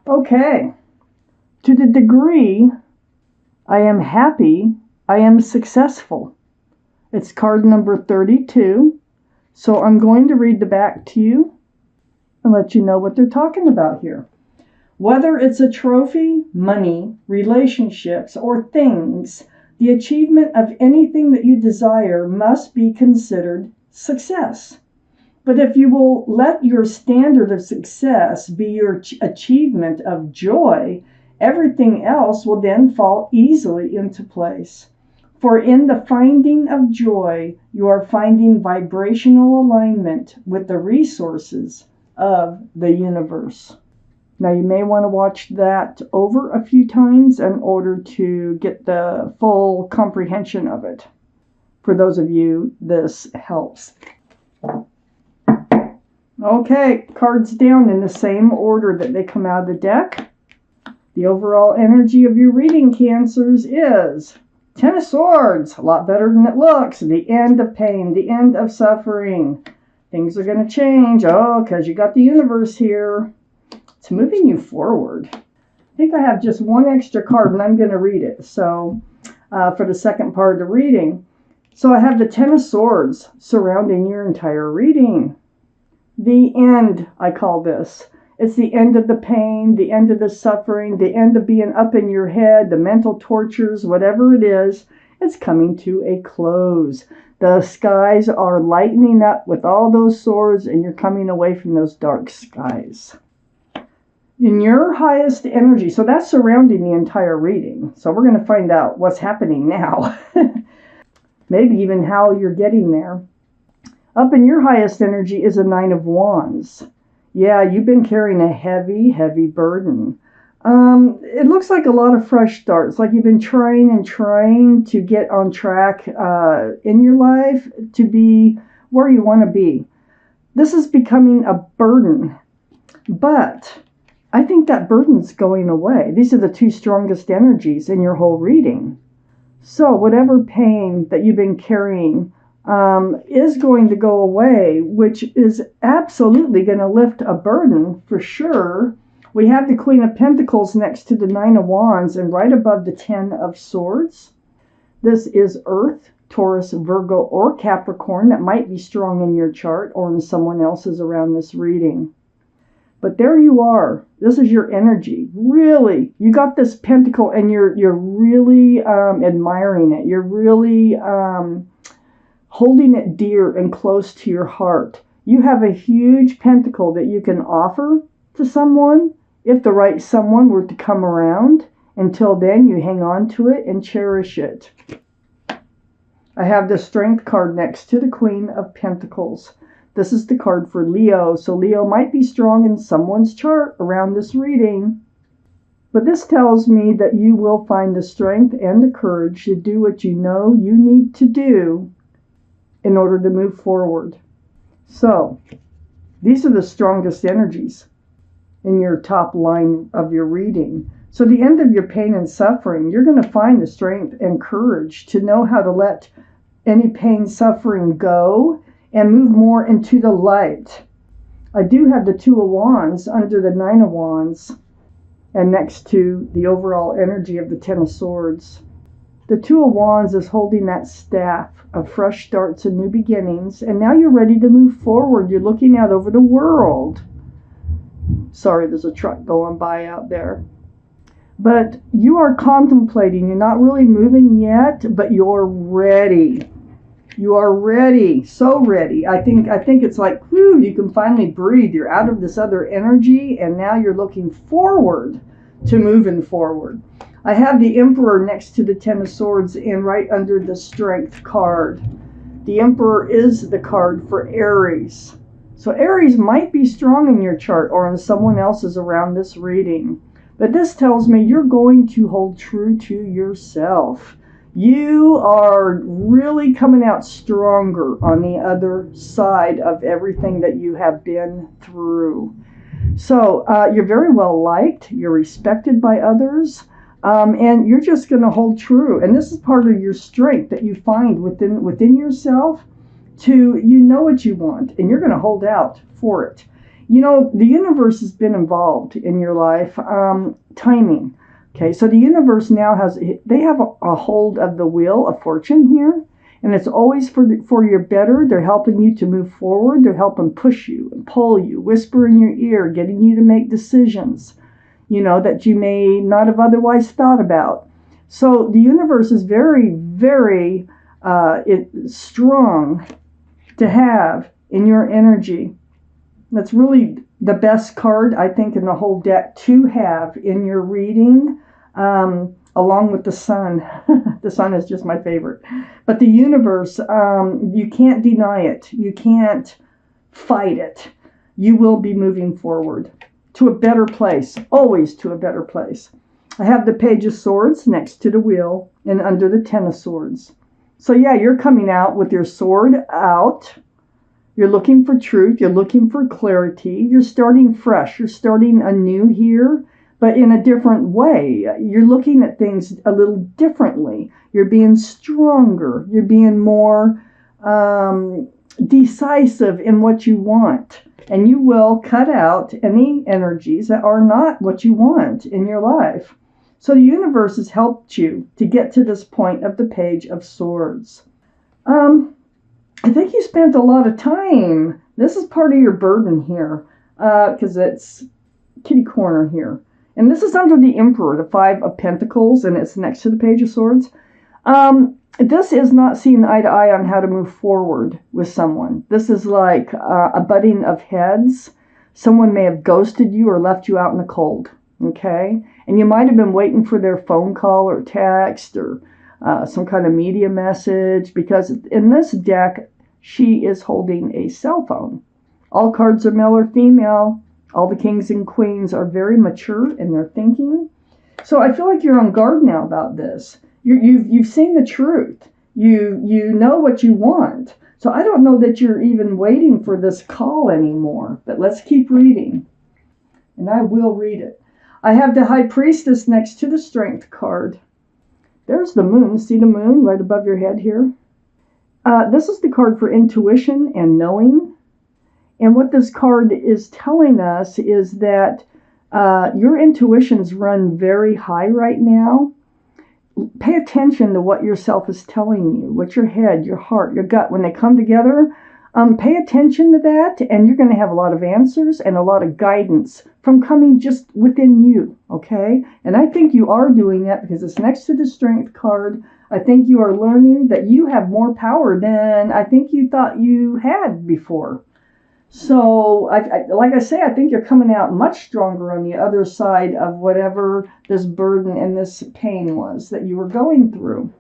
Okay. To the degree I am happy, I am successful. It's card number 32. So I'm going to read the back to you and let you know what they're talking about here. Whether it's a trophy, money, relationships, or things, the achievement of anything that you desire must be considered success. But if you will let your standard of success be your achievement of joy, everything else will then fall easily into place. For in the finding of joy, you are finding vibrational alignment with the resources of the universe. Now, you may want to watch that over a few times in order to get the full comprehension of it. For those of you, this helps. Okay, cards down in the same order that they come out of the deck. The overall energy of your reading, Cancers, is Ten of Swords. A lot better than it looks. The end of pain, the end of suffering. Things are going to change. Oh, because you got the universe here. It's moving you forward. I think I have just one extra card and I'm going to read it. So, for the second part of the reading. So I have the Ten of Swords surrounding your entire reading. The end, I call this. It's the end of the pain, the end of the suffering, the end of being up in your head, the mental tortures, whatever it is. It's coming to a close. The skies are lightening up with all those swords and you're coming away from those dark skies. In your highest energy, so that's surrounding the entire reading. So we're going to find out what's happening now. Maybe even how you're getting there. Up in your highest energy is a Nine of Wands. Yeah, you've been carrying a heavy, heavy burden. It looks like a lot of fresh starts, like you've been trying and trying to get on track in your life to be where you want to be. This is becoming a burden, but I think that burden's going away. These are the two strongest energies in your whole reading. So whatever pain that you've been carrying is going to go away, which is absolutely going to lift a burden for sure. We have the Queen of Pentacles next to the Nine of Wands and right above the Ten of Swords. This is Earth, Taurus, Virgo, or Capricorn. That might be strong in your chart or in someone else's around this reading. But there you are. This is your energy. Really, you got this pentacle and you're really admiring it. You're really holding it dear and close to your heart. You have a huge pentacle that you can offer to someone if the right someone were to come around. Until then, you hang on to it and cherish it. I have the Strength card next to the Queen of Pentacles. This is the card for Leo. So Leo might be strong in someone's chart around this reading. But this tells me that you will find the strength and the courage to do what you know you need to do in order to move forward. So, these are the strongest energies in your top line of your reading. So the end of your pain and suffering, you're going to find the strength and courage to know how to let any pain, suffering go and move more into the light. I do have the Two of Wands under the Nine of Wands and next to the overall energy of the Ten of Swords. The Two of Wands is holding that staff of fresh starts and new beginnings, and now you're ready to move forward. You're looking out over the world. Sorry, there's a truck going by out there. But you are contemplating. You're not really moving yet, but you're ready. You are ready, so ready. I think it's like, whew, you can finally breathe. You're out of this other energy, and now you're looking forward to moving forward. I have the Emperor next to the Ten of Swords and right under the Strength card. The Emperor is the card for Aries. So Aries might be strong in your chart or in someone else's around this reading. But this tells me you're going to hold true to yourself. You are really coming out stronger on the other side of everything that you have been through. So you're very well liked. You're respected by others. And you're just going to hold true. And this is part of your strength that you find within yourself to, you know what you want, and you're going to hold out for it. You know, the universe has been involved in your life. Timing. Okay, so the universe now they have a hold of the wheel of fortune here, and it's always for your better. They're helping you to move forward. They're helping push you and pull you, whisper in your ear, getting you to make decisions, that you may not have otherwise thought about. So the universe is very, very strong to have in your energy. That's really the best card, I think, in the whole deck to have in your reading, along with the sun. The sun is just my favorite. But the universe, you can't deny it. You can't fight it. You will be moving forward to a better place, always to a better place. I have the Page of Swords next to the wheel and under the Ten of Swords. So yeah, you're coming out with your sword out. You're looking for truth. You're looking for clarity. You're starting fresh. You're starting anew here, but in a different way. You're looking at things a little differently. You're being stronger. You're being more decisive in what you want. And you will cut out any energies that are not what you want in your life. So the universe has helped you to get to this point of the Page of Swords. I think you spent a lot of time. This is part of your burden here, because it's kitty corner here. And this is under the Emperor, the Five of Pentacles, and it's next to the Page of Swords. This is not seeing eye to eye on how to move forward with someone. This is like a butting of heads. Someone may have ghosted you or left you out in the cold, okay? And you might have been waiting for their phone call or text or some kind of media message, because in this deck, she is holding a cell phone. All cards are male or female. All the kings and queens are very mature in their thinking. So I feel like you're on guard now about this. You've seen the truth. You know what you want. So I don't know that you're even waiting for this call anymore. But let's keep reading. And I will read it. I have the High Priestess next to the Strength card. There's the moon. See the moon right above your head here? This is the card for intuition and knowing. And what this card is telling us is that your intuitions run very high right now. Pay attention to what yourself is telling you, what your head, your heart, your gut, when they come together. Pay attention to that, and you're going to have a lot of answers and a lot of guidance from coming just within you, okay? And I think you are doing that because it's next to the Strength card. I think you are learning that you have more power than I think you thought you had before. So, like I say, I think you're coming out much stronger on the other side of whatever this burden and this pain was that you were going through.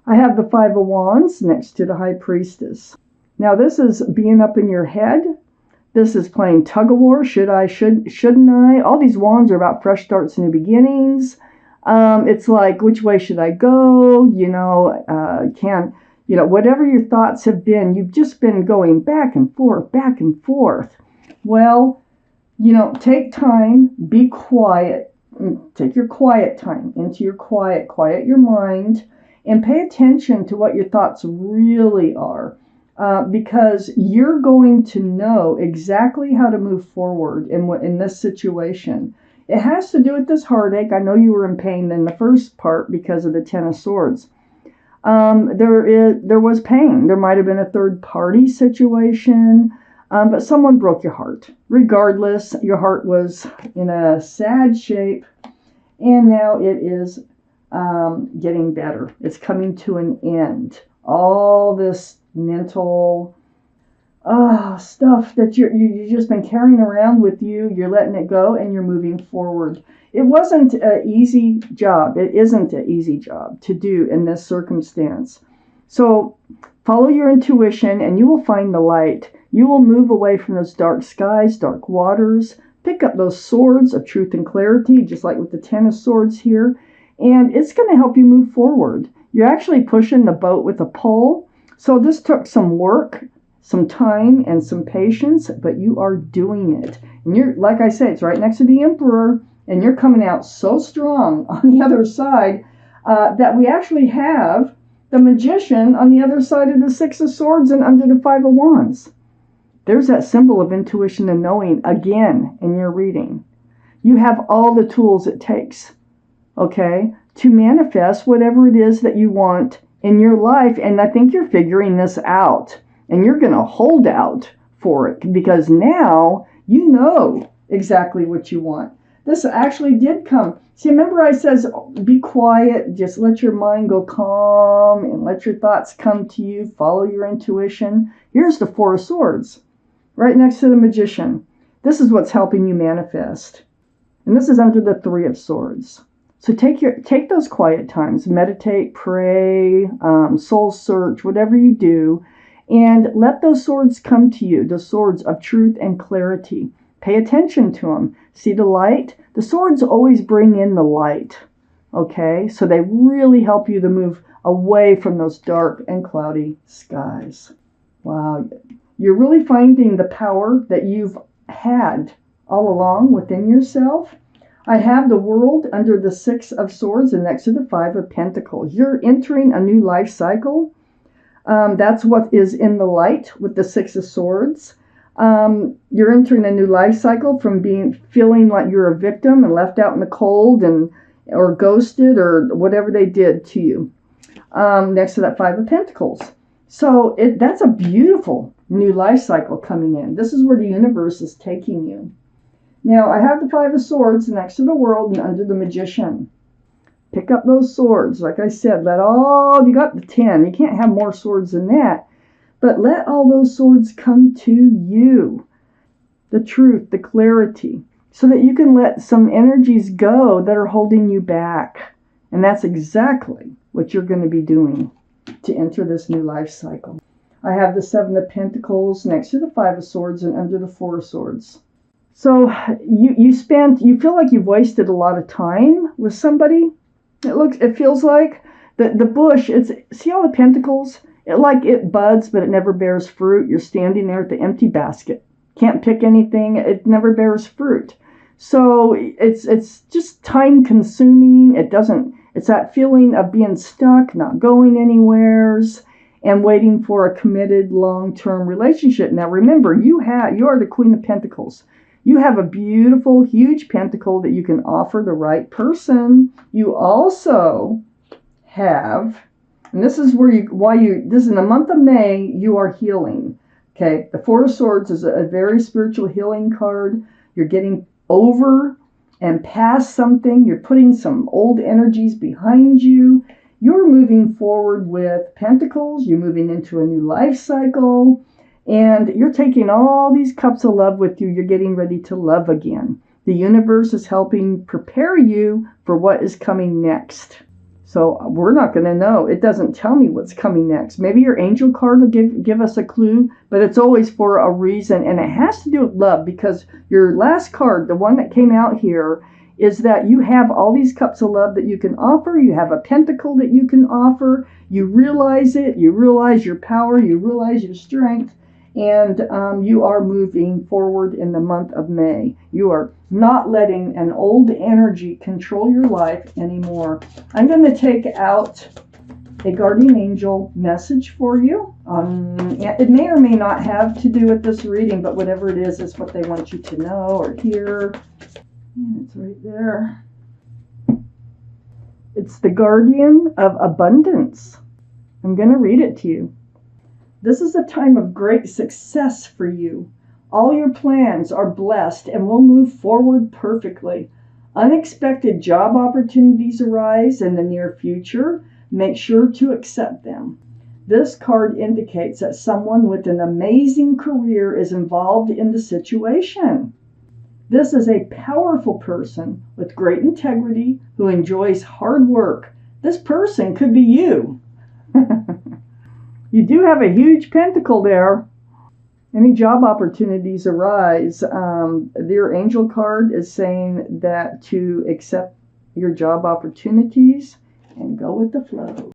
I have the Five of Wands next to the High Priestess. Now, this is being up in your head. This is playing tug of war. Should I, shouldn't I? All these wands are about fresh starts and new beginnings. It's like, which way should I go? Whatever your thoughts have been, you've just been going back and forth, back and forth. Well, take time, be quiet, take your quiet time into your quiet your mind, and pay attention to what your thoughts really are. Because you're going to know exactly how to move forward in this situation. It has to do with this heartache. I know you were in pain in the first part because of the Ten of Swords. There was pain. There might have been a third party situation, but someone broke your heart. Regardless, your heart was in a sad shape, and now it is getting better. It's coming to an end. All this mental stuff that you've just been carrying around with you, you're letting it go and you're moving forward. It wasn't an easy job. It isn't an easy job to do in this circumstance. So follow your intuition and you will find the light. You will move away from those dark skies, dark waters, pick up those swords of truth and clarity, just like with the Ten of Swords here, and it's going to help you move forward. You're actually pushing the boat with a pole. So this took some work, some time, and some patience, but you are doing it. And you're, like I said, it's right next to the Emperor, and you're coming out so strong on the other side that we actually have the Magician on the other side of the Six of Swords and under the Five of Wands. There's that symbol of intuition and knowing again in your reading. You have all the tools it takes, okay, to manifest whatever it is that you want in your life. And I think you're figuring this out, and you're going to hold out for it because now you know exactly what you want. This actually did come. See, remember I says, be quiet, just let your mind go calm and let your thoughts come to you, follow your intuition. Here's the Four of Swords, right next to the Magician. This is what's helping you manifest. And this is under the Three of Swords. So take those quiet times, meditate, pray, soul search, whatever you do, and let those swords come to you, the swords of truth and clarity. Pay attention to them. See the light? The swords always bring in the light, okay? So they really help you to move away from those dark and cloudy skies. Wow. You're really finding the power that you've had all along within yourself. I have the World under the Six of Swords and next to the Five of Pentacles. You're entering a new life cycle. That's what is in the light with the Six of Swords. You're entering a new life cycle from feeling like you're a victim and left out in the cold or ghosted or whatever they did to you. Next to that Five of Pentacles. So that's a beautiful new life cycle coming in. This is where the universe is taking you. Now, I have the Five of Swords next to the World and under the Magician. Pick up those swords. Like I said, you got the 10. You can't have more swords than that. But let all those swords come to you. The truth, the clarity. So that you can let some energies go that are holding you back. And that's exactly what you're going to be doing to enter this new life cycle. I have the Seven of Pentacles next to the Five of Swords and under the Four of Swords. So you feel like you've wasted a lot of time with somebody. It feels like the bush, see all the pentacles? It buds, but it never bears fruit. You're standing there at the empty basket. Can't pick anything. It never bears fruit. So it's just time consuming. It's that feeling of being stuck, not going anywheres, and waiting for a committed long-term relationship. Now remember, you are the Queen of Pentacles. You have a beautiful, huge pentacle that you can offer the right person. You also have, and this is this is in the month of May, you are healing. Okay, the Four of Swords is a very spiritual healing card. You're getting over and past something. You're putting some old energies behind you. You're moving forward with Pentacles. You're moving into a new life cycle. And you're taking all these cups of love with you. You're getting ready to love again. The universe is helping prepare you for what is coming next. So we're not going to know. It doesn't tell me what's coming next. Maybe your angel card will give us a clue, but it's always for a reason. And it has to do with love, because your last card, the one that came out here, is that you have all these cups of love that you can offer. You have a pentacle that you can offer. You realize it. You realize your power. You realize your strength. And you are moving forward in the month of May. You are not letting an old energy control your life anymore. I'm going to take out a guardian angel message for you. It may or may not have to do with this reading, but whatever it is what they want you to know or hear. And it's right there. It's the guardian of abundance. I'm going to read it to you. This is a time of great success for you. All your plans are blessed and will move forward perfectly. Unexpected job opportunities arise in the near future. Make sure to accept them. This card indicates that someone with an amazing career is involved in the situation. This is a powerful person with great integrity who enjoys hard work. This person could be you. You do have a huge pentacle there. Any job opportunities arise. Your angel card is saying that to accept your job opportunities and go with the flow.